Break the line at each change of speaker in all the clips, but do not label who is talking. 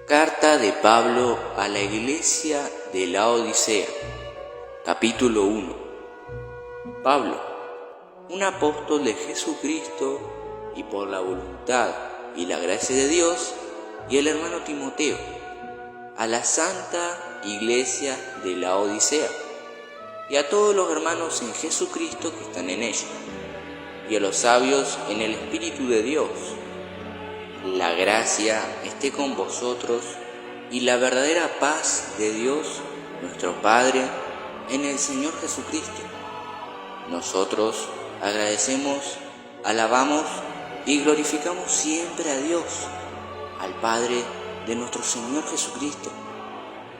Carta de Pablo a la Iglesia de Laodicea, capítulo 1. Pablo, un apóstol de Jesucristo y por la voluntad y la gracia de Dios, y el hermano Timoteo, a la Santa Iglesia de Laodicea, y a todos los hermanos en Jesucristo que están en ella, y a los sabios en el Espíritu de Dios. La gracia esté con vosotros y la verdadera paz de Dios, nuestro Padre, en el Señor Jesucristo. Nosotros agradecemos, alabamos y glorificamos siempre a Dios, al Padre de nuestro Señor Jesucristo,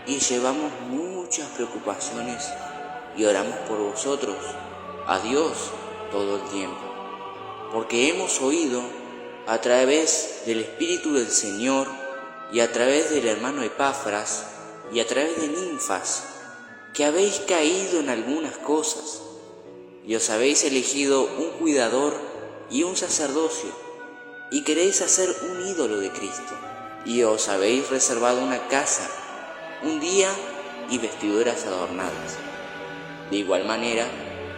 y llevamos muchas preocupaciones y oramos por vosotros, a Dios todo el tiempo, porque hemos oído a través del Espíritu del Señor y a través del hermano Epafras y a través de Ninfas, que habéis caído en algunas cosas y os habéis elegido un cuidador y un sacerdocio y queréis hacer un ídolo de Cristo, y os habéis reservado una casa, un día y vestiduras adornadas. De igual manera,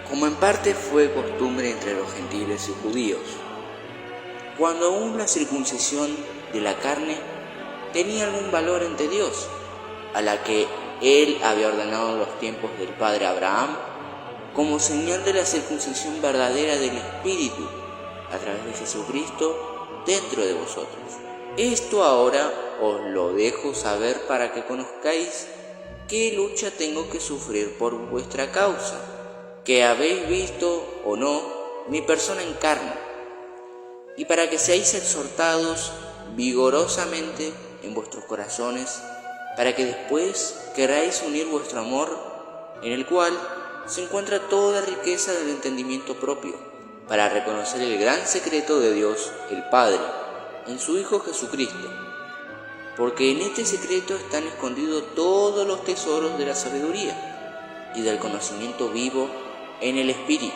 como en parte fue costumbre entre los gentiles y judíos, cuando aún la circuncisión de la carne tenía algún valor ante Dios, a la que Él había ordenado en los tiempos del padre Abraham, como señal de la circuncisión verdadera del Espíritu, a través de Jesucristo dentro de vosotros. Esto ahora os lo dejo saber para que conozcáis qué lucha tengo que sufrir por vuestra causa, que habéis visto o no mi persona en carne, y para que seáis exhortados vigorosamente en vuestros corazones, para que después queráis unir vuestro amor, en el cual se encuentra toda riqueza del entendimiento propio, para reconocer el gran secreto de Dios el Padre en su Hijo Jesucristo, porque en este secreto están escondidos todos los tesoros de la sabiduría y del conocimiento vivo en el Espíritu.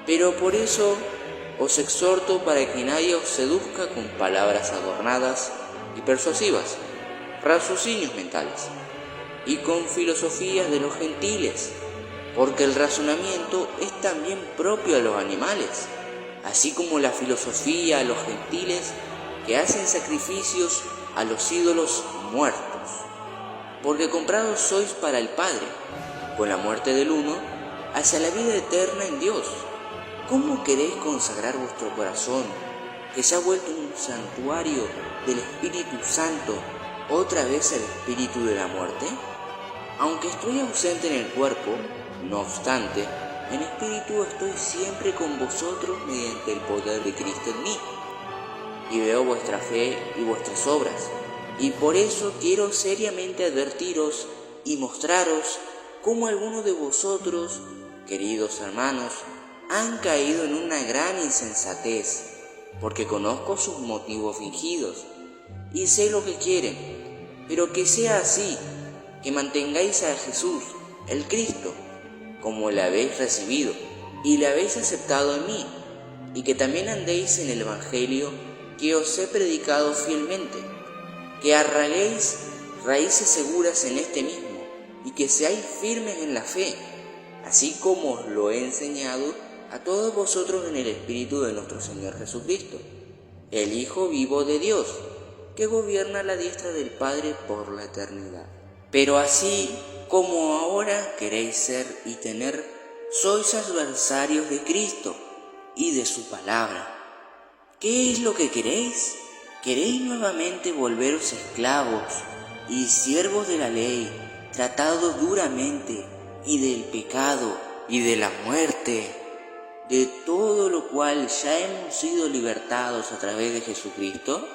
Pero por eso os exhorto para que nadie os seduzca con palabras adornadas y persuasivas, raciocinios mentales, y con filosofías de los gentiles, porque el razonamiento es también propio a los animales, así como la filosofía a los gentiles que hacen sacrificios a los ídolos muertos. Porque comprados sois para el Padre, con la muerte del uno, hacia la vida eterna en Dios. ¿Cómo queréis consagrar vuestro corazón, que se ha vuelto un santuario del Espíritu Santo, otra vez el espíritu de la muerte? Aunque estoy ausente en el cuerpo, no obstante, en espíritu estoy siempre con vosotros mediante el poder de Cristo en mí. Y veo vuestra fe y vuestras obras, y por eso quiero seriamente advertiros y mostraros cómo algunos de vosotros, queridos hermanos, han caído en una gran insensatez, porque conozco sus motivos fingidos, y sé lo que quieren, pero que sea así, que mantengáis a Jesús, el Cristo, como le habéis recibido, y le habéis aceptado en mí, y que también andéis en el Evangelio que os he predicado fielmente, que arraiguéis raíces seguras en este mismo, y que seáis firmes en la fe, así como os lo he enseñado a todos vosotros en el Espíritu de nuestro Señor Jesucristo, el Hijo vivo de Dios, que gobierna a la diestra del Padre por la eternidad. Pero así como ahora queréis ser y tener, sois adversarios de Cristo y de su palabra. ¿Qué es lo que queréis? ¿Queréis nuevamente volveros esclavos y siervos de la ley, tratados duramente, y del pecado y de la muerte, de todo lo cual ya hemos sido libertados a través de Jesucristo?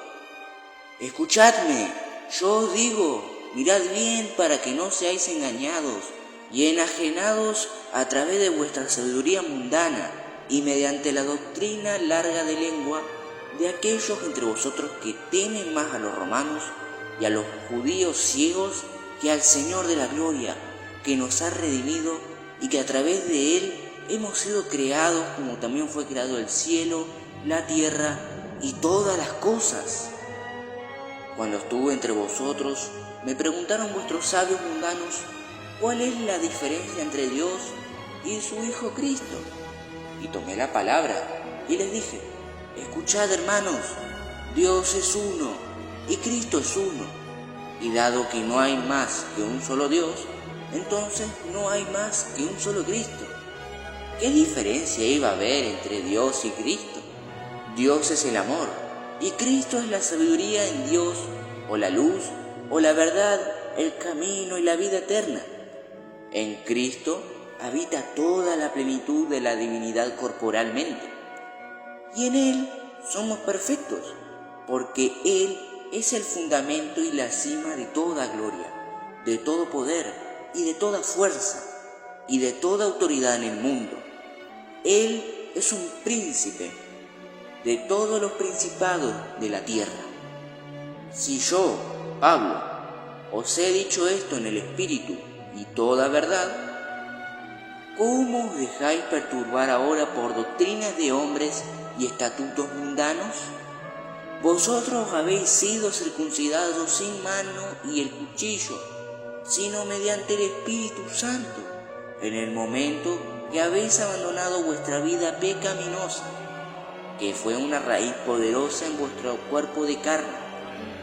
Escuchadme, yo os digo, mirad bien para que no seáis engañados y enajenados a través de vuestra sabiduría mundana y mediante la doctrina larga de lengua de aquellos entre vosotros que temen más a los romanos y a los judíos ciegos que al Señor de la gloria, que nos ha redimido y que a través de Él hemos sido creados como también fue creado el cielo, la tierra y todas las cosas. Cuando estuve entre vosotros, me preguntaron vuestros sabios mundanos, ¿cuál es la diferencia entre Dios y su Hijo Cristo? Y tomé la palabra y les dije, escuchad hermanos, Dios es uno y Cristo es uno. Y dado que no hay más que un solo Dios, entonces no hay más que un solo Cristo. ¿Qué diferencia iba a haber entre Dios y Cristo? Dios es el amor y Cristo es la sabiduría en Dios, o la luz, o la verdad, el camino y la vida eterna. En Cristo habita toda la plenitud de la divinidad corporalmente. Y en Él somos perfectos, porque Él es el fundamento y la cima de toda gloria, de todo poder y de toda fuerza y de toda autoridad en el mundo. Él es un príncipe de todos los principados de la tierra. Si yo, Pablo, os he dicho esto en el Espíritu y toda verdad, ¿cómo os dejáis perturbar ahora por doctrinas de hombres y estatutos mundanos? Vosotros habéis sido circuncidados sin mano y el cuchillo, sino mediante el Espíritu Santo, en el momento que habéis abandonado vuestra vida pecaminosa, que fue una raíz poderosa en vuestro cuerpo de carne,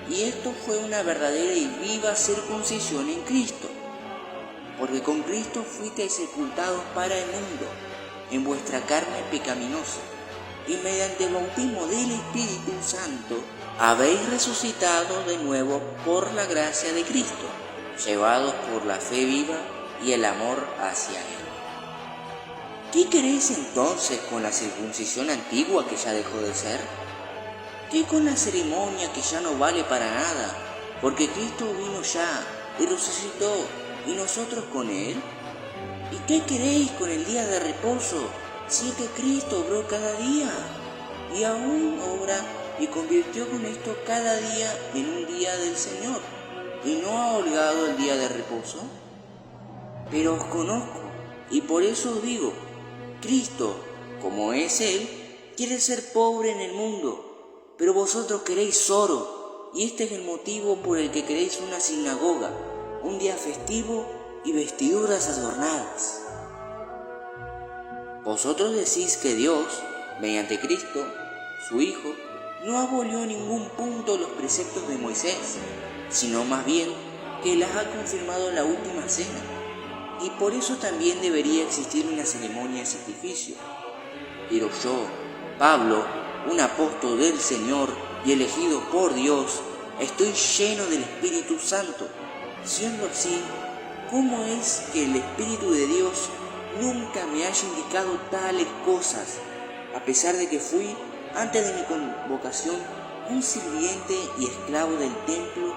y esto fue una verdadera y viva circuncisión en Cristo, porque con Cristo fuisteis sepultados para el mundo, en vuestra carne pecaminosa, y mediante el bautismo del Espíritu Santo habéis resucitado de nuevo por la gracia de Cristo, llevados por la fe viva y el amor hacia Él. ¿Qué queréis entonces con la circuncisión antigua que ya dejó de ser? ¿Qué con la ceremonia que ya no vale para nada, porque Cristo vino ya y resucitó, y nosotros con Él? ¿Y qué queréis con el día de reposo, si es que Cristo obró cada día, y aún obra y convirtió con esto cada día en un día del Señor, y no ha holgado el día de reposo? Pero os conozco, y por eso os digo, Cristo, como es Él, quiere ser pobre en el mundo, pero vosotros queréis oro, y este es el motivo por el que queréis una sinagoga, un día festivo y vestiduras adornadas. Vosotros decís que Dios, mediante Cristo, su Hijo, no abolió en ningún punto los preceptos de Moisés, sino más bien que las ha confirmado en la última cena, y por eso también debería existir una ceremonia de sacrificio. Pero yo, Pablo, un apóstol del Señor y elegido por Dios, estoy lleno del Espíritu Santo. Siendo así, ¿cómo es que el Espíritu de Dios nunca me haya indicado tales cosas, a pesar de que fui, antes de mi convocación, un sirviente y esclavo del templo,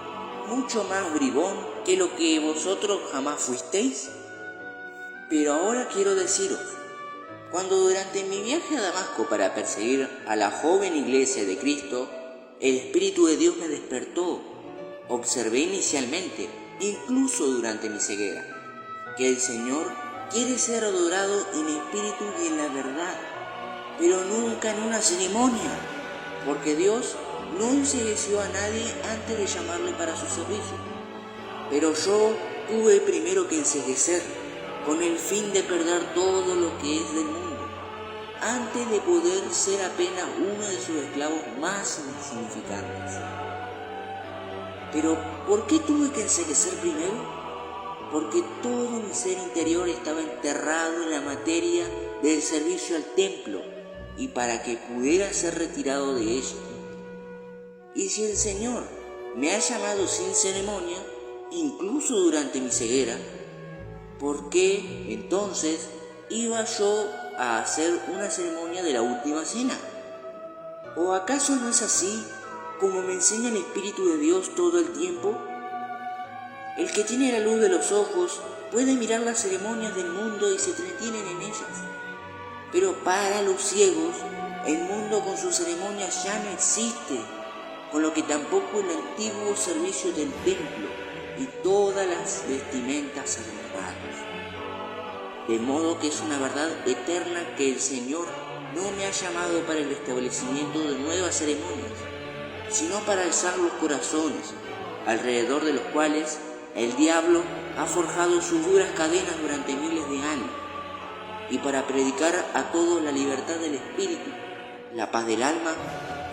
mucho más bribón que lo que vosotros jamás fuisteis? Pero ahora quiero deciros, cuando durante mi viaje a Damasco para perseguir a la joven iglesia de Cristo, el Espíritu de Dios me despertó, observé inicialmente, incluso durante mi ceguera, que el Señor quiere ser adorado en espíritu y en la verdad, pero nunca en una ceremonia, porque Dios no ensegueció a nadie antes de llamarle para su servicio. Pero yo tuve primero que enseguecer, con el fin de perder todo lo que es del mundo, antes de poder ser apenas uno de sus esclavos más insignificantes. Pero, ¿por qué tuve que enseguecer primero? Porque todo mi ser interior estaba enterrado en la materia del servicio al templo, y para que pudiera ser retirado de ella. Y si el Señor me ha llamado sin ceremonia, incluso durante mi ceguera, ¿por qué entonces iba yo a hacer una ceremonia de la última cena? ¿O acaso no es así como me enseña el Espíritu de Dios todo el tiempo? El que tiene la luz de los ojos puede mirar las ceremonias del mundo y se entretienen en ellas. Pero para los ciegos, el mundo con sus ceremonias ya no existe, con lo que tampoco el antiguo servicio del templo y todas las vestimentas adornadas. De modo que es una verdad eterna que el Señor no me ha llamado para el establecimiento de nuevas ceremonias, sino para alzar los corazones, alrededor de los cuales el diablo ha forjado sus duras cadenas durante miles de años, y para predicar a todos la libertad del espíritu, la paz del alma,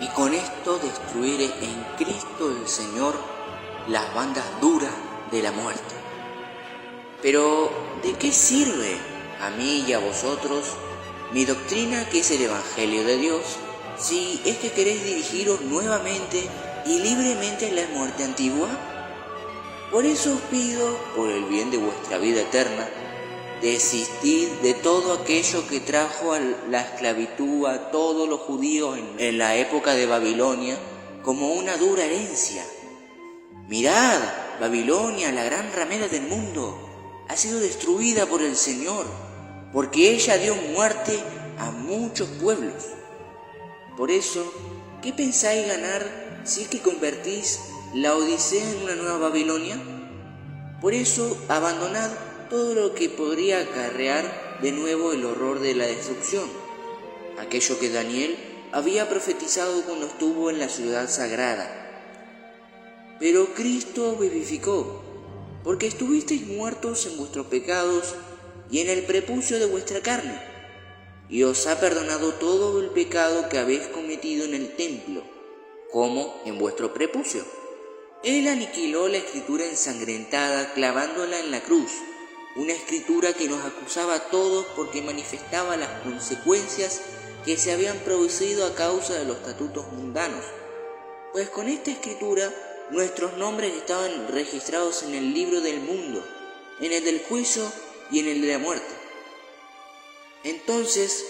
y con esto destruir en Cristo el Señor las bandas duras de la muerte. Pero, ¿de qué sirve a mí y a vosotros mi doctrina, que es el Evangelio de Dios, si es que queréis dirigiros nuevamente y libremente a la muerte antigua? Por eso os pido, por el bien de vuestra vida eterna, desistid de todo aquello que trajo a la esclavitud a todos los judíos en la época de Babilonia como una dura herencia. Mirad, Babilonia, la gran ramera del mundo, ha sido destruida por el Señor, porque ella dio muerte a muchos pueblos. Por eso, ¿qué pensáis ganar si es que convertís la Odisea en una nueva Babilonia? Por eso, abandonad todo lo que podría acarrear de nuevo el horror de la destrucción, aquello que Daniel había profetizado cuando estuvo en la ciudad sagrada. Pero Cristo os vivificó, porque estuvisteis muertos en vuestros pecados y en el prepucio de vuestra carne, y os ha perdonado todo el pecado que habéis cometido en el templo, como en vuestro prepucio. Él aniquiló la escritura ensangrentada clavándola en la cruz, una escritura que nos acusaba a todos porque manifestaba las consecuencias que se habían producido a causa de los estatutos mundanos. Pues con esta escritura nuestros nombres estaban registrados en el libro del mundo, en el del juicio y en el de la muerte. Entonces,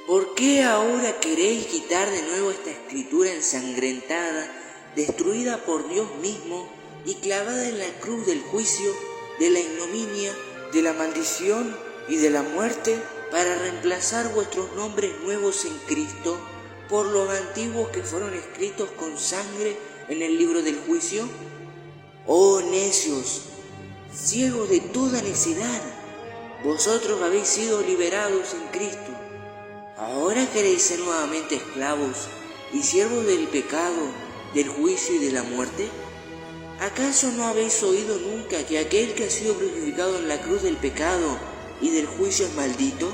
¿por qué ahora queréis quitar de nuevo esta escritura ensangrentada, destruida por Dios mismo y clavada en la cruz del juicio, de la ignominia, de la maldición y de la muerte, para reemplazar vuestros nombres nuevos en Cristo por los antiguos que fueron escritos con sangre en el libro del juicio? ¡Oh necios, ciegos de toda necedad! Vosotros habéis sido liberados en Cristo. ¿Ahora queréis ser nuevamente esclavos y siervos del pecado, del juicio y de la muerte? ¿Acaso no habéis oído nunca que aquel que ha sido crucificado en la cruz del pecado y del juicio es maldito?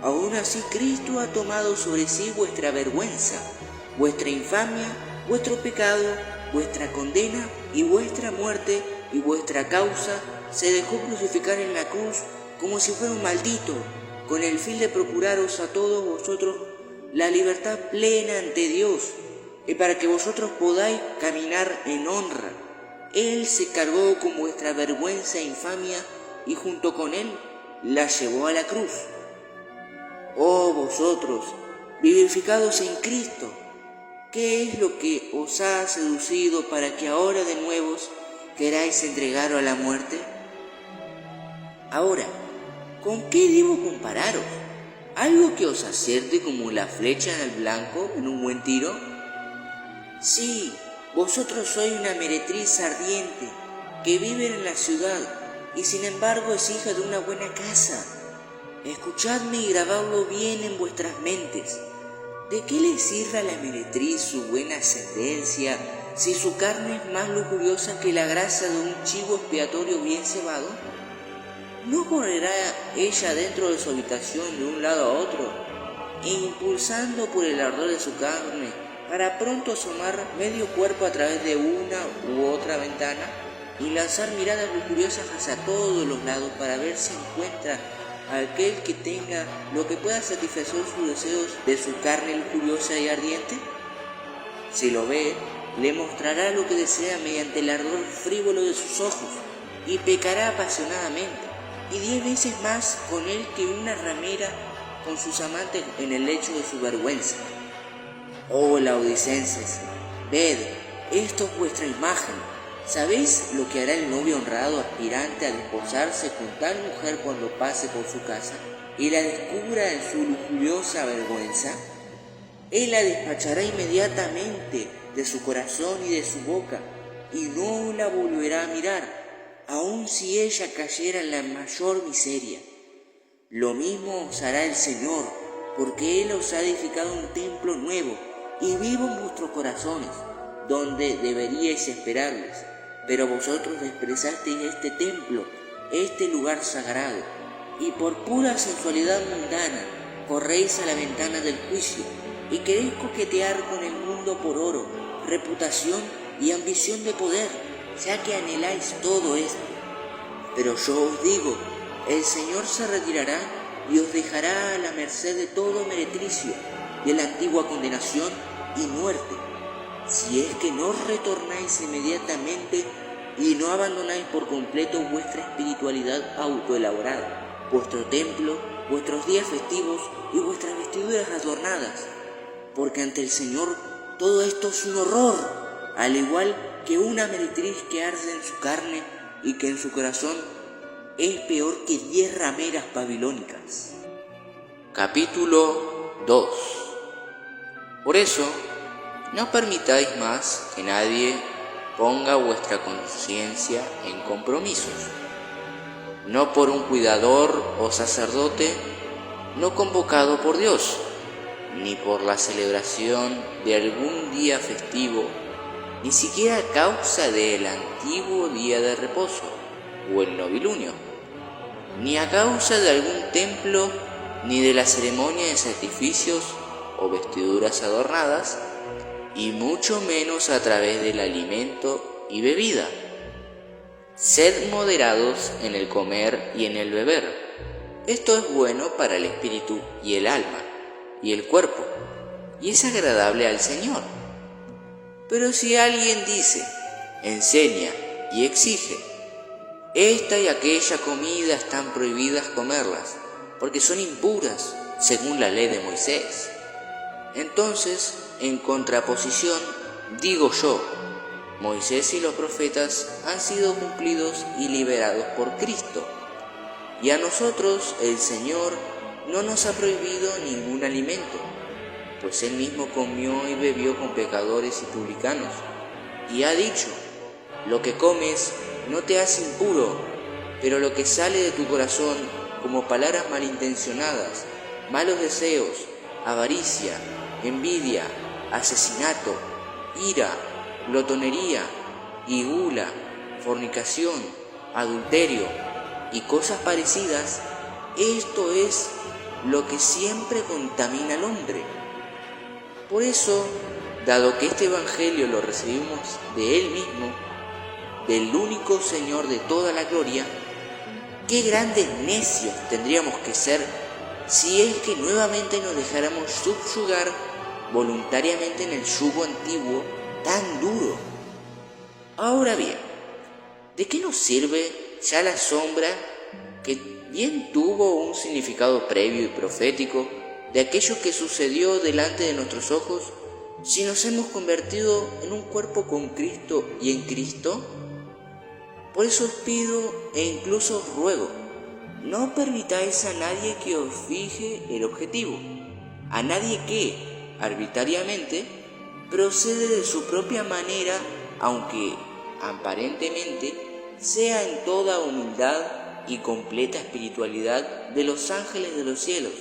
Aún así Cristo ha tomado sobre sí vuestra vergüenza, vuestra infamia, vuestro pecado, vuestra condena y vuestra muerte, y vuestra causa se dejó crucificar en la cruz como si fuera un maldito, con el fin de procuraros a todos vosotros la libertad plena ante Dios, y para que vosotros podáis caminar en honra. Él se cargó con vuestra vergüenza e infamia, y junto con él la llevó a la cruz. Oh vosotros, vivificados en Cristo, ¿qué es lo que os ha seducido para que ahora de nuevo queráis entregaros a la muerte? Ahora, ¿con qué debo compararos? ¿Algo que os acierte como la flecha en el blanco en un buen tiro? Sí, vosotros sois una meretriz ardiente que vive en la ciudad y sin embargo es hija de una buena casa. Escuchadme y grabadlo bien en vuestras mentes. ¿De qué le sirve a la meretriz su buena ascendencia si su carne es más lujuriosa que la grasa de un chivo expiatorio bien cebado? ¿No correrá ella dentro de su habitación de un lado a otro, e impulsando por el ardor de su carne, para pronto asomar medio cuerpo a través de una u otra ventana y lanzar miradas lujuriosas hacia todos los lados para ver si encuentra a aquel que tenga lo que pueda satisfacer sus deseos de su carne lujuriosa y ardiente? Si lo ve, le mostrará lo que desea mediante el ardor frívolo de sus ojos, y pecará apasionadamente, y 10 veces más con él que una ramera con sus amantes en el lecho de su vergüenza. Oh laodicenses, ved, esto es vuestra imagen. ¿Sabéis lo que hará el novio honrado aspirante a desposarse con tal mujer cuando pase por su casa y la descubra en su lujuriosa vergüenza? Él la despachará inmediatamente de su corazón y de su boca, y no la volverá a mirar, aun si ella cayera en la mayor miseria. Lo mismo os hará el Señor, porque Él os ha edificado un templo nuevo y vivo en vuestros corazones. donde deberíais esperarles. Pero vosotros despreciasteis este templo, este lugar sagrado, y por pura sensualidad mundana corréis a la ventana del juicio, y queréis coquetear con el mundo por oro, reputación y ambición de poder, ya que anheláis todo esto. Pero yo os digo, el Señor se retirará y os dejará a la merced de todo meretricio, de la antigua condenación y muerte, si es que no retornáis inmediatamente y no abandonáis por completo vuestra espiritualidad autoelaborada, vuestro templo, vuestros días festivos y vuestras vestiduras adornadas, porque ante el Señor todo esto es un horror, al igual que una meretriz que arde en su carne y que en su corazón es peor que 10 rameras babilónicas. Capítulo 2. Por eso, no permitáis más que nadie ponga vuestra conciencia en compromisos, no por un cuidador o sacerdote no convocado por Dios, ni por la celebración de algún día festivo, ni siquiera a causa del antiguo día de reposo o el novilunio, ni a causa de algún templo, ni de la ceremonia de sacrificios o vestiduras adornadas, y mucho menos a través del alimento y bebida. Sed moderados en el comer y en el beber. Esto es bueno para el espíritu y el alma y el cuerpo, y es agradable al Señor. Pero si alguien dice, enseña y exige, esta y aquella comida están prohibidas comerlas, porque son impuras según la ley de Moisés. Entonces, en contraposición, digo yo, Moisés y los profetas han sido cumplidos y liberados por Cristo, y a nosotros el Señor no nos ha prohibido ningún alimento, pues Él mismo comió y bebió con pecadores y publicanos, y ha dicho, lo que comes no te hace impuro, pero lo que sale de tu corazón, como palabras malintencionadas, malos deseos, avaricia, envidia, asesinato, ira, glotonería y gula, fornicación, adulterio y cosas parecidas, esto es lo que siempre contamina al hombre. Por eso, dado que este evangelio lo recibimos de Él mismo, del único Señor de toda la gloria, qué grandes necios tendríamos que ser si es que nuevamente nos dejáramos subyugar voluntariamente en el yugo antiguo tan duro. Ahora bien, ¿de qué nos sirve ya la sombra que bien tuvo un significado previo y profético de aquello que sucedió delante de nuestros ojos si nos hemos convertido en un cuerpo con Cristo y en Cristo? Por eso os pido e incluso os ruego, no permitáis a nadie que os fije el objetivo, a nadie que, arbitrariamente, procede de su propia manera, aunque aparentemente sea en toda humildad y completa espiritualidad de los ángeles de los cielos,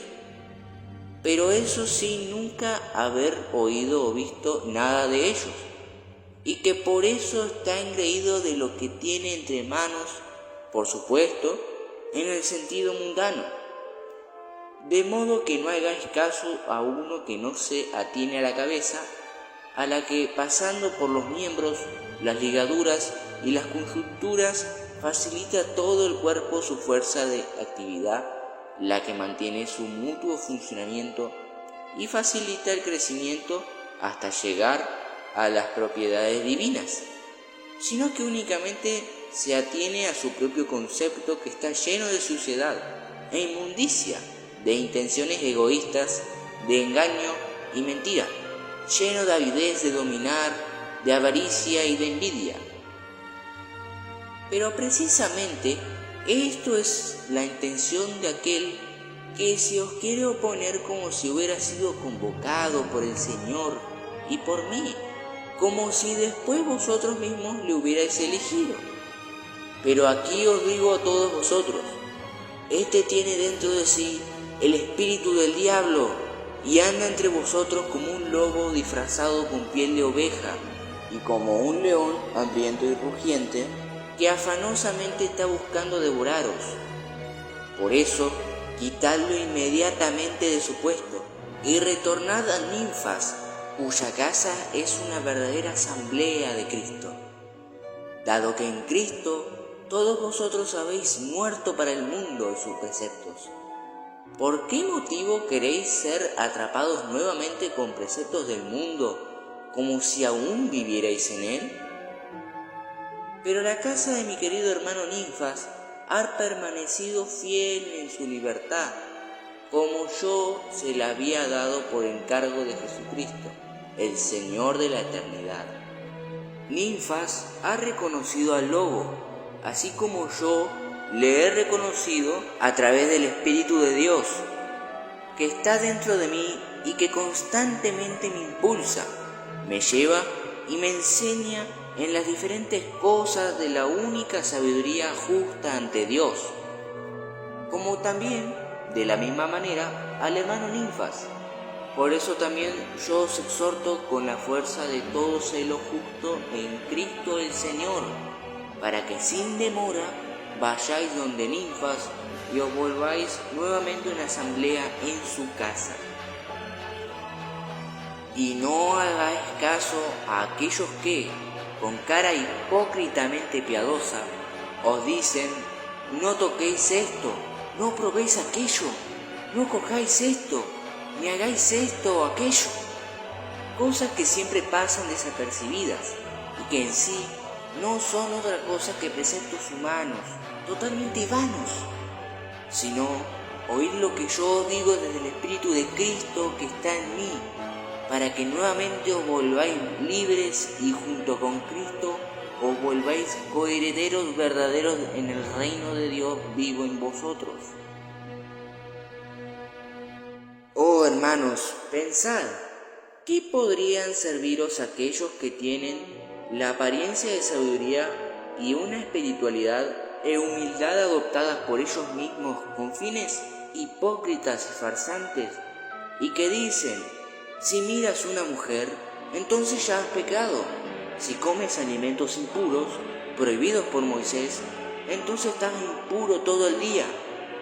pero eso sin nunca haber oído o visto nada de ellos, y que por eso está engreído de lo que tiene entre manos, por supuesto, en el sentido mundano, de modo que no hagáis caso a uno que no se atiene a la cabeza, a la que, pasando por los miembros, las ligaduras y las conjunturas, facilita todo el cuerpo su fuerza de actividad, la que mantiene su mutuo funcionamiento y facilita el crecimiento hasta llegar a las propiedades divinas, sino que únicamente se atiene a su propio concepto, que está lleno de suciedad e inmundicia, de intenciones egoístas, de engaño y mentira, lleno de avidez de dominar, de avaricia y de envidia. Pero precisamente esto es la intención de aquel que se os quiere oponer como si hubiera sido convocado por el Señor y por mí, como si después vosotros mismos le hubierais elegido. Pero aquí os digo a todos vosotros, este tiene dentro de sí el espíritu del diablo y anda entre vosotros como un lobo disfrazado con piel de oveja, y como un león hambriento y rugiente que afanosamente está buscando devoraros. Por eso, quitadlo inmediatamente de su puesto y retornad a Ninfas, cuya casa es una verdadera asamblea de Cristo. Dado que en Cristo todos vosotros habéis muerto para el mundo y sus preceptos, ¿por qué motivo queréis ser atrapados nuevamente con preceptos del mundo, como si aún vivierais en él? Pero la casa de mi querido hermano Ninfas ha permanecido fiel en su libertad, como yo se la había dado por encargo de Jesucristo, el Señor de la eternidad. Ninfas ha reconocido al Lobo, así como yo le he reconocido a través del Espíritu de Dios, que está dentro de mí y que constantemente me impulsa, me lleva y me enseña en las diferentes cosas de la única sabiduría justa ante Dios, como también, de la misma manera, al hermano Ninfas. Por eso también yo os exhorto con la fuerza de todo celo justo en Cristo el Señor, para que sin demora vayáis donde Ninfas y os volváis nuevamente en asamblea en su casa. Y no hagáis caso a aquellos que, con cara hipócritamente piadosa, os dicen: no toquéis esto, no probéis aquello, no cojáis esto, ni hagáis esto o aquello. Cosas que siempre pasan desapercibidas y que en sí no son otra cosa que preceptos humanos, totalmente vanos, sino oíd lo que yo os digo desde el Espíritu de Cristo que está en mí, para que nuevamente os volváis libres y junto con Cristo os volváis coherederos verdaderos en el reino de Dios vivo en vosotros. Oh hermanos, pensad, ¿qué podrían serviros aquellos que tienen la apariencia de sabiduría y una espiritualidad e humildad adoptadas por ellos mismos con fines hipócritas y farsantes, y que dicen: si miras una mujer, entonces ya has pecado; si comes alimentos impuros, prohibidos por Moisés, entonces estás impuro todo el día;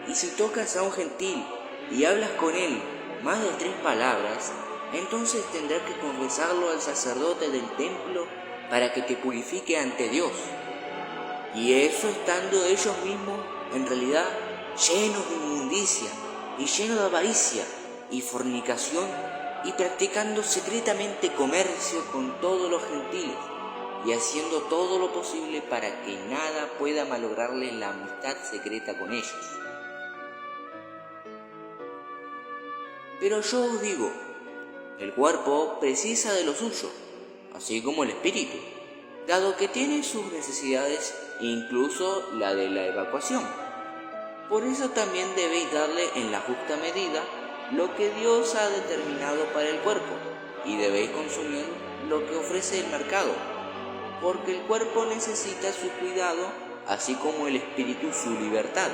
y si tocas a un gentil y hablas con él más de 3 palabras, entonces tendrás que confesarlo al sacerdote del templo para que te purifique ante Dios. Y eso estando ellos mismos, en realidad, llenos de inmundicia y llenos de avaricia y fornicación, y practicando secretamente comercio con todos los gentiles, y haciendo todo lo posible para que nada pueda malograrles la amistad secreta con ellos. Pero yo os digo, el cuerpo precisa de lo suyo, así como el espíritu, dado que tiene sus necesidades, incluso la de la evacuación. Por eso también debéis darle en la justa medida lo que Dios ha determinado para el cuerpo, y debéis consumir lo que ofrece el mercado, porque el cuerpo necesita su cuidado, así como el espíritu su libertad.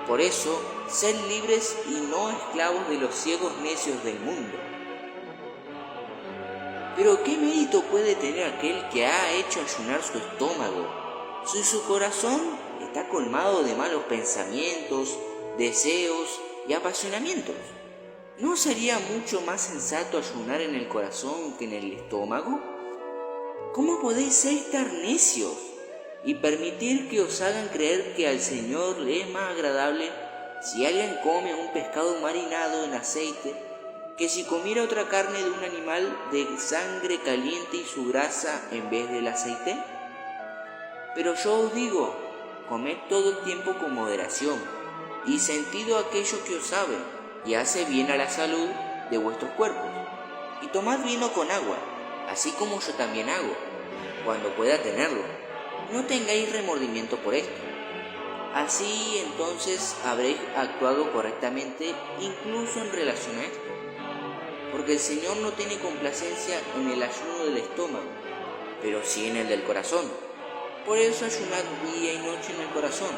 Por eso, sed libres y no esclavos de los ciegos necios del mundo. Pero ¿qué mérito puede tener aquel que ha hecho ayunar su estómago, si su corazón está colmado de malos pensamientos, deseos y apasionamientos? ¿No sería mucho más sensato ayunar en el corazón que en el estómago? ¿Cómo podéis ser tan necios y permitir que os hagan creer que al Señor le es más agradable si alguien come un pescado marinado en aceite que si comiera otra carne de un animal de sangre caliente y su grasa en vez del aceite? Pero yo os digo, comed todo el tiempo con moderación, y sentido aquello que os sabe y hace bien a la salud de vuestros cuerpos, y tomad vino con agua, así como yo también hago, cuando pueda tenerlo. No tengáis remordimiento por esto. Así entonces habréis actuado correctamente incluso en relación a esto, porque el Señor no tiene complacencia en el ayuno del estómago, pero sí en el del corazón. Por eso ayunad día y noche en el corazón.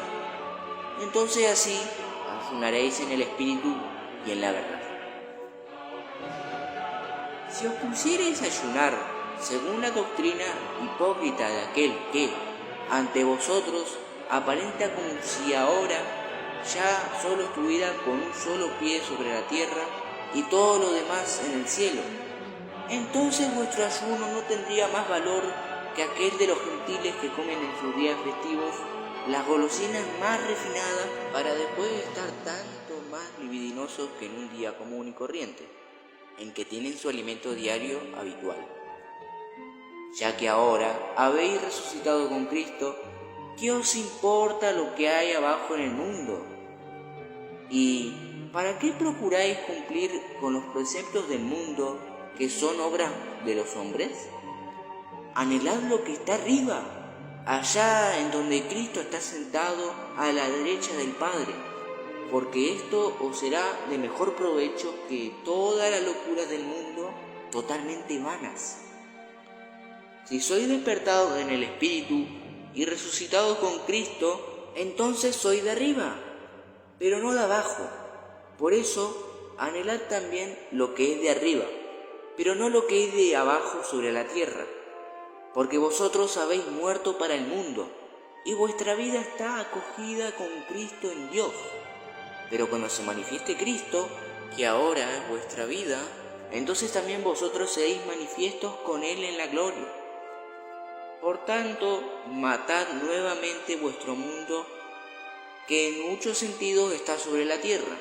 Entonces así ayunaréis en el espíritu y en la verdad. Si os pusiereis a ayunar según la doctrina hipócrita de aquel que, ante vosotros, aparenta como si ahora ya solo estuviera con un solo pie sobre la tierra y todo lo demás en el cielo. Entonces vuestro ayuno no tendría más valor que aquel de los gentiles que comen en sus días festivos las golosinas más refinadas para después estar tanto más libidinosos que en un día común y corriente, en que tienen su alimento diario habitual. Ya que ahora habéis resucitado con Cristo, ¿qué os importa lo que hay abajo en el mundo? ¿Y para qué procuráis cumplir con los preceptos del mundo que son obras de los hombres? Anhelad lo que está arriba, allá en donde Cristo está sentado a la derecha del Padre, porque esto os será de mejor provecho que todas las locuras del mundo totalmente vanas. Si sois despertados en el Espíritu y resucitados con Cristo, entonces sois de arriba, pero no de abajo. Por eso, anhelad también lo que es de arriba, pero no lo que es de abajo sobre la tierra. Porque vosotros habéis muerto para el mundo, y vuestra vida está acogida con Cristo en Dios. Pero cuando se manifieste Cristo, que ahora es vuestra vida, entonces también vosotros seréis manifiestos con Él en la gloria. Por tanto, matad nuevamente vuestro mundo, que en muchos sentidos está sobre la tierra,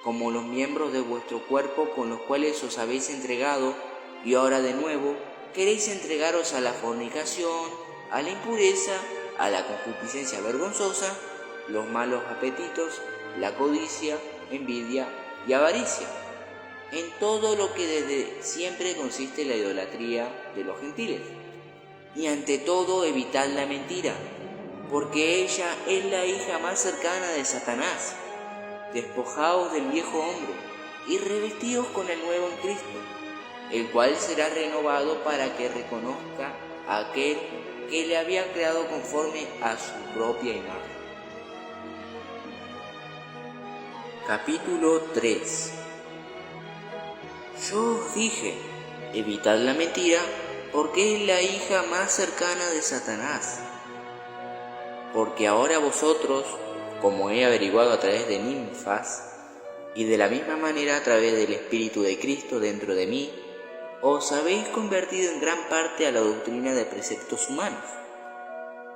como los miembros de vuestro cuerpo con los cuales os habéis entregado, y ahora de nuevo queréis entregaros a la fornicación, a la impureza, a la concupiscencia vergonzosa, los malos apetitos, la codicia, envidia y avaricia, en todo lo que desde siempre consiste la idolatría de los gentiles. Y ante todo evitad la mentira, porque ella es la hija más cercana de Satanás. Despojaos del viejo hombre y revestíos con el nuevo en Cristo, el cual será renovado para que reconozca a aquel que le había creado conforme a su propia imagen. Capítulo 3. Yo os dije, evitad la mentira, porque es la hija más cercana de Satanás. Porque ahora vosotros, como he averiguado a través de ninfas, y de la misma manera a través del Espíritu de Cristo dentro de mí, os habéis convertido en gran parte a la doctrina de preceptos humanos.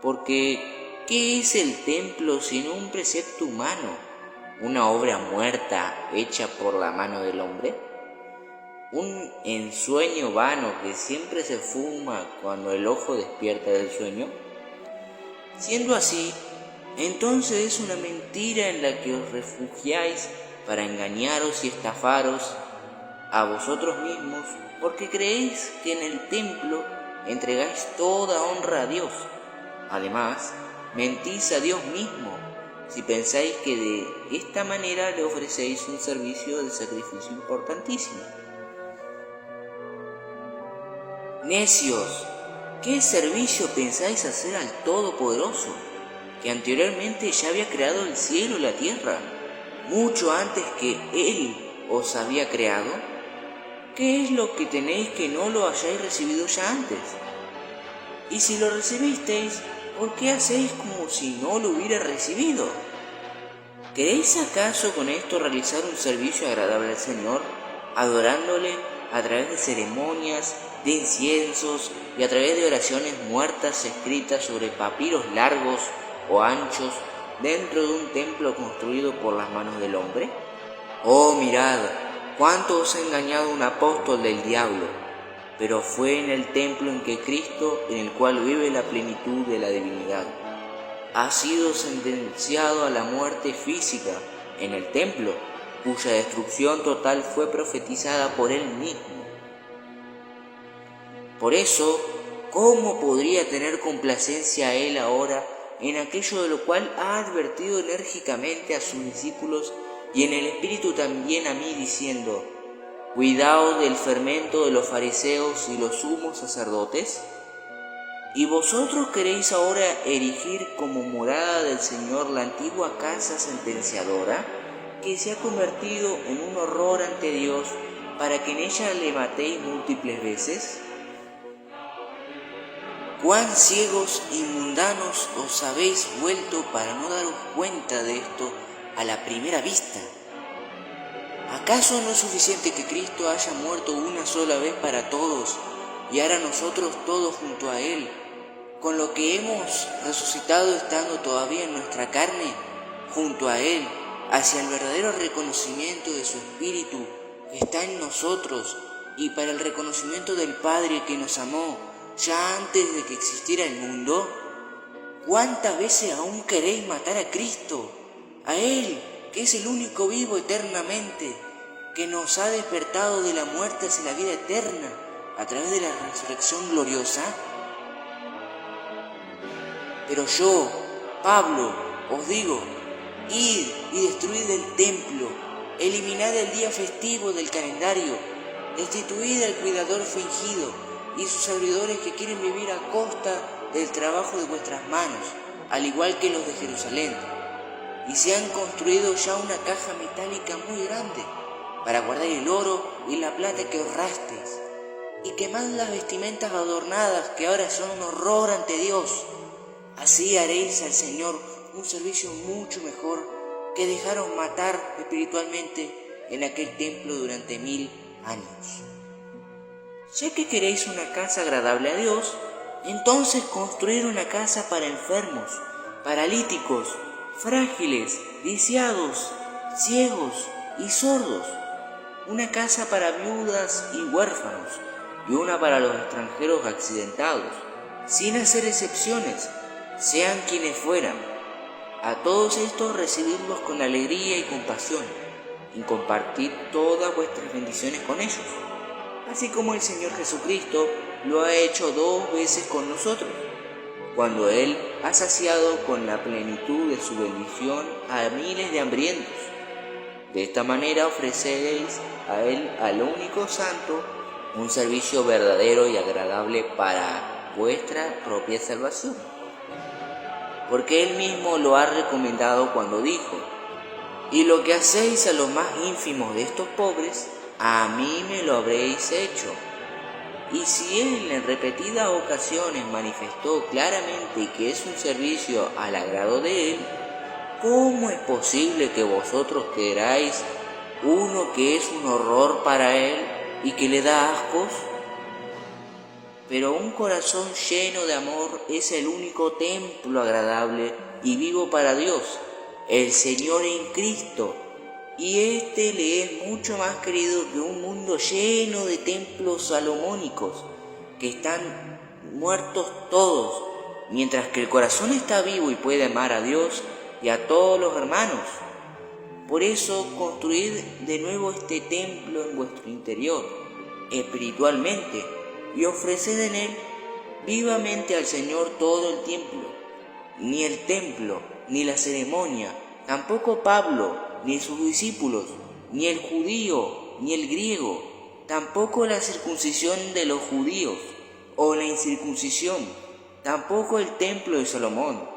Porque, ¿qué es el templo sino un precepto humano, una obra muerta hecha por la mano del hombre? Un ensueño vano que siempre se fuma cuando el ojo despierta del sueño. Siendo así, entonces es una mentira en la que os refugiáis para engañaros y estafaros a vosotros mismos, porque creéis que en el templo entregáis toda honra a Dios. Además, mentís a Dios mismo si pensáis que de esta manera le ofrecéis un servicio de sacrificio importantísimo. Necios, ¿qué servicio pensáis hacer al Todopoderoso, que anteriormente ya había creado el cielo y la tierra, mucho antes que Él os había creado? ¿Qué es lo que tenéis que no lo hayáis recibido ya antes? Y si lo recibisteis, ¿por qué hacéis como si no lo hubiera recibido? ¿Queréis acaso con esto realizar un servicio agradable al Señor, adorándole a través de ceremonias, de inciensos y a través de oraciones muertas escritas sobre papiros largos o anchos dentro de un templo construido por las manos del hombre? Oh, mirad, cuánto os ha engañado un apóstol del diablo, pero fue en el templo en que Cristo, en el cual vive la plenitud de la divinidad, ha sido sentenciado a la muerte física en el templo, cuya destrucción total fue profetizada por él mismo. Por eso, ¿cómo podría tener complacencia a él ahora en aquello de lo cual ha advertido enérgicamente a sus discípulos y en el Espíritu también a mí, diciendo: cuidaos del fermento de los fariseos y los sumos sacerdotes? ¿Y vosotros queréis ahora erigir como morada del Señor la antigua casa sentenciadora, que se ha convertido en un horror ante Dios, para que en ella le matéis múltiples veces? cuán ciegos y mundanos os habéis vuelto para no daros cuenta de esto a la primera vista. ¿Acaso no es suficiente que Cristo haya muerto una sola vez para todos y ahora nosotros todos junto a Él, con lo que hemos resucitado estando todavía en nuestra carne, junto a Él, hacia el verdadero reconocimiento de su Espíritu que está en nosotros y para el reconocimiento del Padre que nos amó ya antes de que existiera el mundo? ¿Cuántas veces aún queréis matar a Cristo, a Él, que es el único vivo eternamente, que nos ha despertado de la muerte hacia la vida eterna a través de la resurrección gloriosa? Pero yo, Pablo, os digo, id y destruid el templo, eliminad el día festivo del calendario, destituid al cuidador fingido y sus servidores que quieren vivir a costa del trabajo de vuestras manos, al igual que los de Jerusalén. Y se han construido ya una caja metálica muy grande para guardar el oro y la plata que ahorrasteis, y quemad las vestimentas adornadas que ahora son un horror ante Dios. Así haréis al Señor un servicio mucho mejor que dejaros matar espiritualmente en aquel templo durante 1000 años. Ya que queréis una casa agradable a Dios, entonces construid una casa para enfermos, paralíticos, frágiles, lisiados, ciegos y sordos, una casa para viudas y huérfanos, y una para los extranjeros accidentados, sin hacer excepciones, sean quienes fueran. A todos estos recibidlos con alegría y compasión, y compartid todas vuestras bendiciones con ellos, así como el Señor Jesucristo lo ha hecho 2 veces con nosotros, cuando Él ha saciado con la plenitud de su bendición a miles de hambrientos. De esta manera ofreceréis a Él, al único Santo, un servicio verdadero y agradable para vuestra propia salvación. Porque Él mismo lo ha recomendado cuando dijo: y lo que hacéis a los más ínfimos de estos pobres, a mí me lo habréis hecho. Y si Él en repetidas ocasiones manifestó claramente que es un servicio al agrado de Él, ¿cómo es posible que vosotros queráis uno que es un horror para Él y que le da ascos? Pero un corazón lleno de amor es el único templo agradable y vivo para Dios, el Señor en Cristo, y éste le es mucho más querido que un mundo lleno de templos salomónicos, que están muertos todos, mientras que el corazón está vivo y puede amar a Dios y a todos los hermanos. Por eso construid de nuevo este templo en vuestro interior, espiritualmente, y ofreced en él vivamente al Señor todo el templo. Ni el templo, ni la ceremonia, tampoco Pablo, ni sus discípulos, ni el judío, ni el griego, tampoco la circuncisión de los judíos, o la incircuncisión, tampoco el templo de Salomón,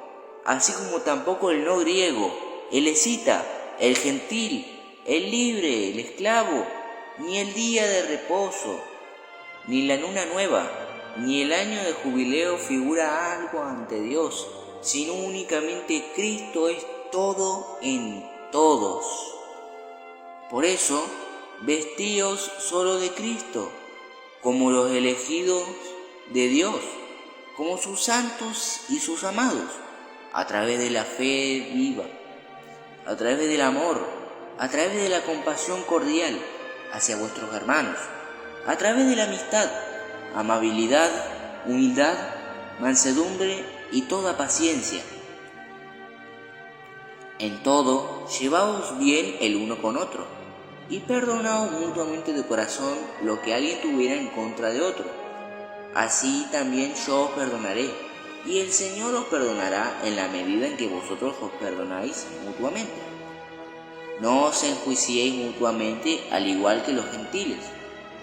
así como tampoco el no griego, el escita, el gentil, el libre, el esclavo, ni el día de reposo, ni la luna nueva, ni el año de jubileo figura algo ante Dios, sino únicamente Cristo es todo en todos. Por eso, vestíos solo de Cristo, como los elegidos de Dios, como sus santos y sus amados, a través de la fe viva, a través del amor, a través de la compasión cordial hacia vuestros hermanos, a través de la amistad, amabilidad, humildad, mansedumbre y toda paciencia. En todo, llevaos bien el uno con otro, y perdonaos mutuamente de corazón lo que alguien tuviera en contra de otro. Así también yo os perdonaré, y el Señor os perdonará en la medida en que vosotros os perdonáis mutuamente. No os enjuiciéis mutuamente al igual que los gentiles,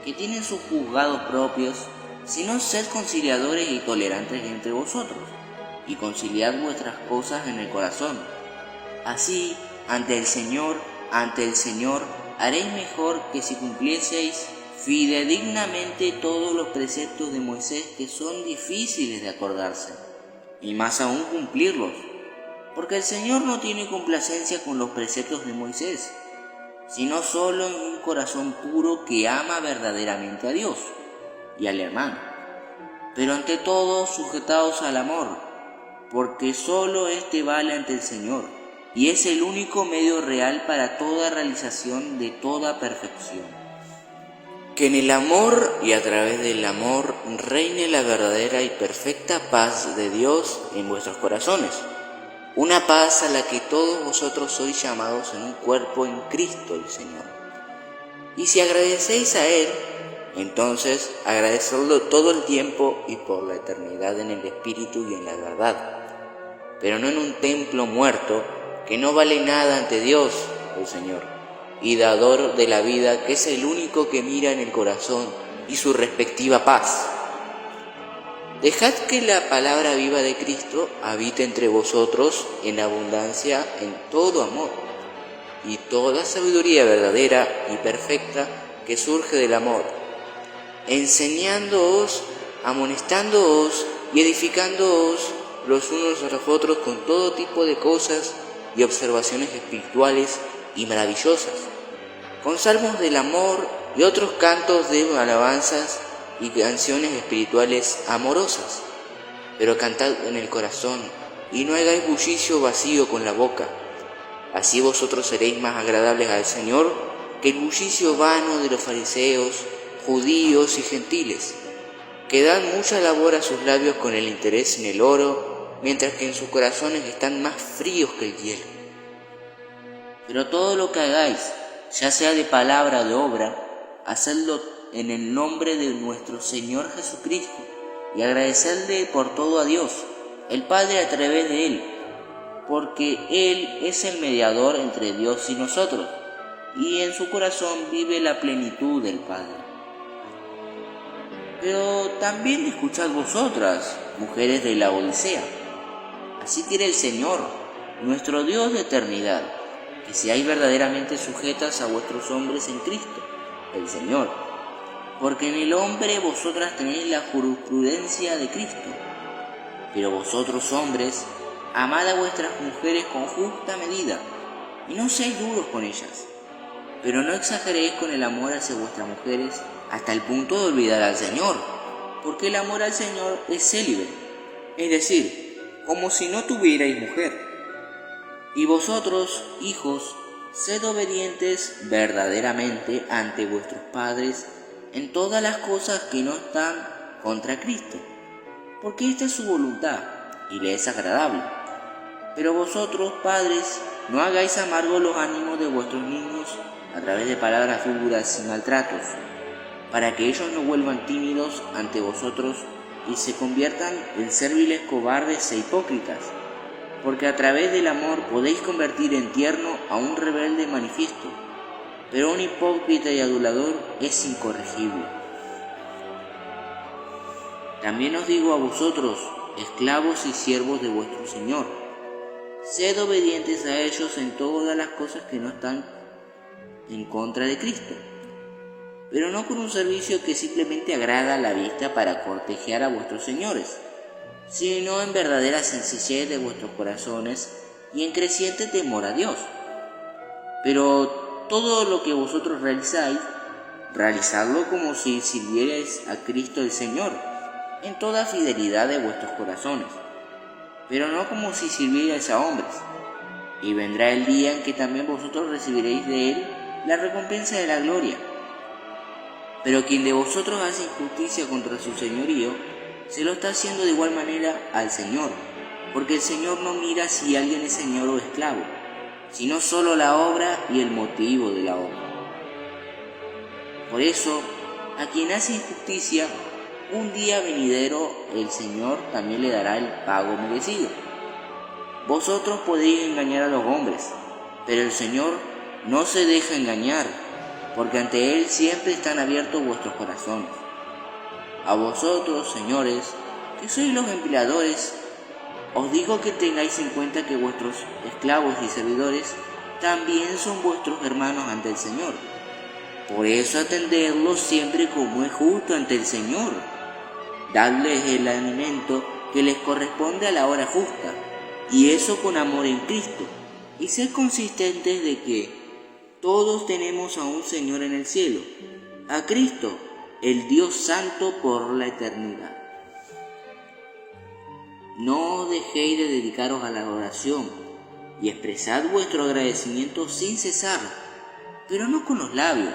que tienen sus juzgados propios, sino sed conciliadores y tolerantes entre vosotros, y conciliad vuestras cosas en el corazón. Así, ante el Señor, haréis mejor que si cumplieseis fidedignamente todos los preceptos de Moisés que son difíciles de acordarse, y más aún cumplirlos, porque el Señor no tiene complacencia con los preceptos de Moisés, sino solo en un corazón puro que ama verdaderamente a Dios y al hermano, pero ante todo sujetados al amor, porque solo éste vale ante el Señor, y es el único medio real para toda realización de toda perfección. Que en el amor y a través del amor reine la verdadera y perfecta paz de Dios en vuestros corazones, una paz a la que todos vosotros sois llamados en un cuerpo en Cristo el Señor. Y si agradecéis a Él, entonces agradecedlo todo el tiempo y por la eternidad en el Espíritu y en la verdad, pero no en un templo muerto que no vale nada ante Dios el Señor, y dador de la vida, que es el único que mira en el corazón y su respectiva paz. Dejad que la palabra viva de Cristo habite entre vosotros en abundancia en todo amor y toda sabiduría verdadera y perfecta que surge del amor, enseñándoos, amonestándoos y edificándoos los unos a los otros con todo tipo de cosas y observaciones espirituales y maravillosas, con salmos del amor y otros cantos de alabanzas y canciones espirituales amorosas. Pero cantad en el corazón y no hagáis bullicio vacío con la boca. Así vosotros seréis más agradables al Señor que el bullicio vano de los fariseos, judíos y gentiles, que dan mucha labor a sus labios con el interés en el oro, mientras que en sus corazones están más fríos que el hielo. Pero todo lo que hagáis, ya sea de palabra o de obra, hacedlo en el nombre de nuestro Señor Jesucristo, y agradecedle por todo a Dios, el Padre, a través de Él, porque Él es el mediador entre Dios y nosotros, y en su corazón vive la plenitud del Padre. Pero también escuchad vosotras, mujeres de la Odisea. Así quiere el Señor, nuestro Dios de eternidad, que seáis verdaderamente sujetas a vuestros hombres en Cristo, el Señor, porque en el hombre vosotras tenéis la jurisprudencia de Cristo. Pero vosotros, hombres, amad a vuestras mujeres con justa medida, y no seáis duros con ellas, pero no exageréis con el amor hacia vuestras mujeres hasta el punto de olvidar al Señor, porque el amor al Señor es célibe, es decir, como si no tuvierais mujer. Y vosotros, hijos, sed obedientes verdaderamente ante vuestros padres en todas las cosas que no están contra Cristo, porque esta es su voluntad y le es agradable. Pero vosotros, padres, no hagáis amargos los ánimos de vuestros niños a través de palabras duras y maltratos, para que ellos no vuelvan tímidos ante vosotros y se conviertan en serviles, cobardes e hipócritas, porque a través del amor podéis convertir en tierno a un rebelde manifiesto, pero un hipócrita y adulador es incorregible. También os digo a vosotros, esclavos y siervos de vuestro Señor, sed obedientes a ellos en todas las cosas que no están en contra de Cristo, pero no con un servicio que simplemente agrada a la vista para cortejar a vuestros señores, sino en verdadera sencillez de vuestros corazones y en creciente temor a Dios. Pero todo lo que vosotros realizáis, realizadlo como si sirvierais a Cristo el Señor, en toda fidelidad de vuestros corazones, pero no como si sirvierais a hombres. Y vendrá el día en que también vosotros recibiréis de Él la recompensa de la gloria. Pero quien de vosotros hace injusticia contra su señorío, se lo está haciendo de igual manera al Señor, porque el Señor no mira si alguien es señor o esclavo, sino solo la obra y el motivo de la obra. Por eso, a quien hace injusticia, un día venidero el Señor también le dará el pago merecido. Vosotros podéis engañar a los hombres, pero el Señor no se deja engañar, porque ante Él siempre están abiertos vuestros corazones. A vosotros, señores, que sois los empleadores, os digo que tengáis en cuenta que vuestros esclavos y servidores también son vuestros hermanos ante el Señor.
Por eso atenderlos siempre como es justo ante el Señor. Dadles el alimento que les corresponde a la hora justa, y eso con amor en Cristo. Y sed consistentes de que todos tenemos a un Señor en el cielo, a Cristo, el Dios Santo por la eternidad. No dejéis de dedicaros a la oración y expresad vuestro agradecimiento sin cesar, pero no con los labios,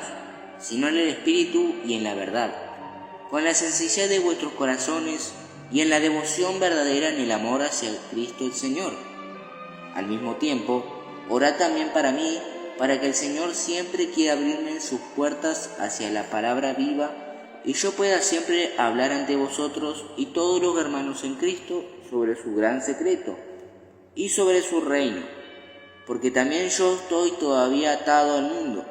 sino en el Espíritu y en la verdad, con la sencillez de vuestros corazones y en la devoción verdadera en el amor hacia Cristo el Señor. Al mismo tiempo, orad también para mí, para que el Señor siempre quiera abrirme sus puertas hacia la palabra viva y yo pueda siempre hablar ante vosotros y todos los hermanos en Cristo sobre su gran secreto y sobre su reino, porque también yo estoy todavía atado al mundo.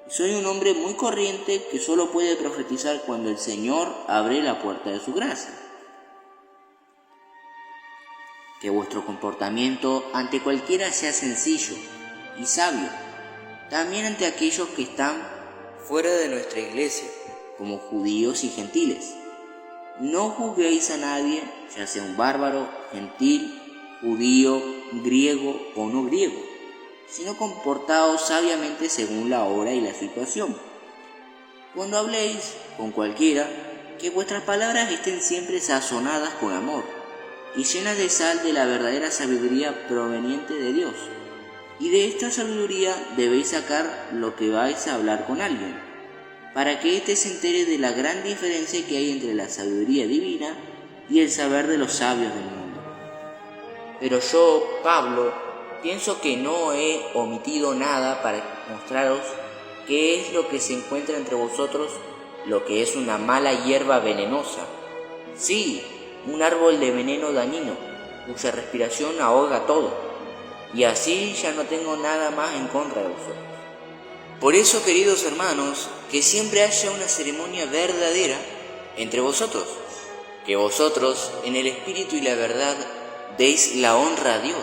Soy un hombre muy corriente que solo puede profetizar cuando el Señor abre la puerta de su gracia. Que vuestro comportamiento ante cualquiera sea sencillo y sabio, también ante aquellos que están fuera de nuestra iglesia, como judíos y gentiles. No juzguéis a nadie, ya sea un bárbaro, gentil, judío, griego o no griego, sino comportaos sabiamente según la hora y la situación. Cuando habléis con cualquiera, que vuestras palabras estén siempre sazonadas con amor y llenas de sal de la verdadera sabiduría proveniente de Dios. Y de esta sabiduría debéis sacar lo que vais a hablar con alguien, para que éste se entere de la gran diferencia que hay entre la sabiduría divina y el saber de los sabios del mundo. Pero yo, Pablo, pienso que no he omitido nada para mostraros qué es lo que se encuentra entre vosotros, lo que es una mala hierba venenosa. Sí, un árbol de veneno dañino, cuya respiración ahoga todo. Y así ya no tengo nada más en contra de vosotros. Por eso, queridos hermanos, que siempre haya una ceremonia verdadera entre vosotros, que vosotros, en el Espíritu y la verdad, deis la honra a Dios,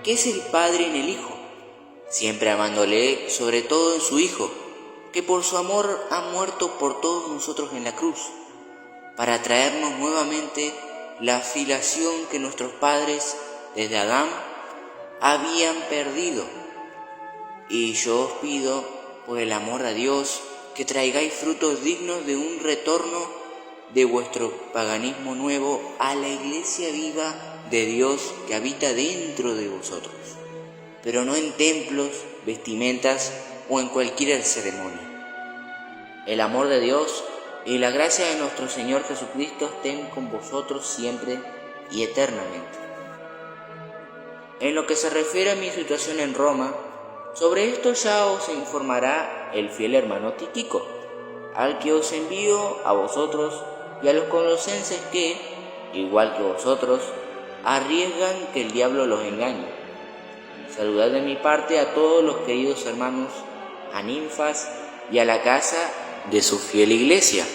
que es el Padre en el Hijo, siempre amándole sobre todo en su Hijo, que por su amor ha muerto por todos nosotros en la cruz, para traernos nuevamente la filiación que nuestros padres, desde Adán, habían perdido. Y yo os pido, por el amor a Dios, que traigáis frutos dignos de un retorno de vuestro paganismo nuevo a la iglesia viva de Dios que habita dentro de vosotros, pero no en templos, vestimentas o en cualquier ceremonia. El amor de Dios y la gracia de nuestro Señor Jesucristo estén con vosotros siempre y eternamente. En lo que se refiere a mi situación en Roma, sobre esto ya os informará el fiel hermano Tíquico, al que os envío a vosotros y a los colosenses que, igual que vosotros, arriesgan que el diablo los engañe. Saludad de mi parte a todos los queridos hermanos, a Ninfas y a la casa de su fiel iglesia,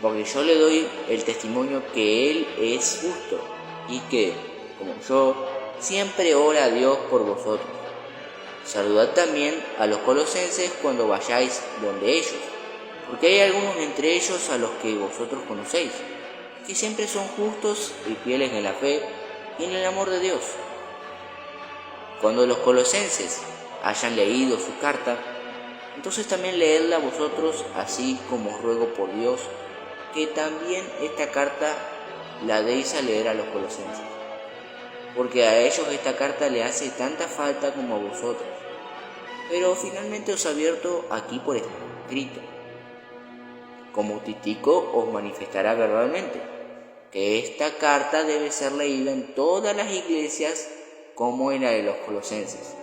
porque yo le doy el testimonio que él es justo y que, como yo, siempre ora a Dios por vosotros. Saludad también a los colosenses cuando vayáis donde ellos, porque hay algunos entre ellos a los que vosotros conocéis, que siempre son justos y fieles en la fe y en el amor de Dios. Cuando los colosenses hayan leído su carta, entonces también leedla vosotros, así como os ruego por Dios, que también esta carta la deis a leer a los colosenses, porque a ellos esta carta le hace tanta falta como a vosotros, pero finalmente os advierto aquí por escrito, como Tíquico os manifestará verbalmente, que esta carta debe ser leída en todas las iglesias como en la de los colosenses.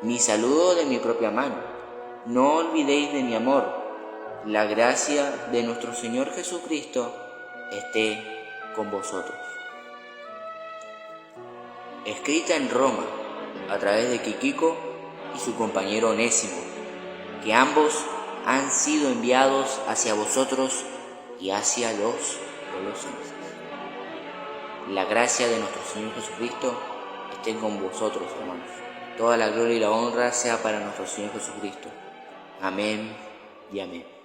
Mi saludo de mi propia mano. No olvidéis de mi amor. La gracia de nuestro Señor Jesucristo esté con vosotros. Escrita en Roma a través de Tíquico y su compañero Onésimo, que ambos han sido enviados hacia vosotros y hacia los colosenses. La gracia de nuestro Señor Jesucristo esté con vosotros, hermanos. Toda la gloria y la honra sea para nuestro Señor Jesucristo. Amén y amén.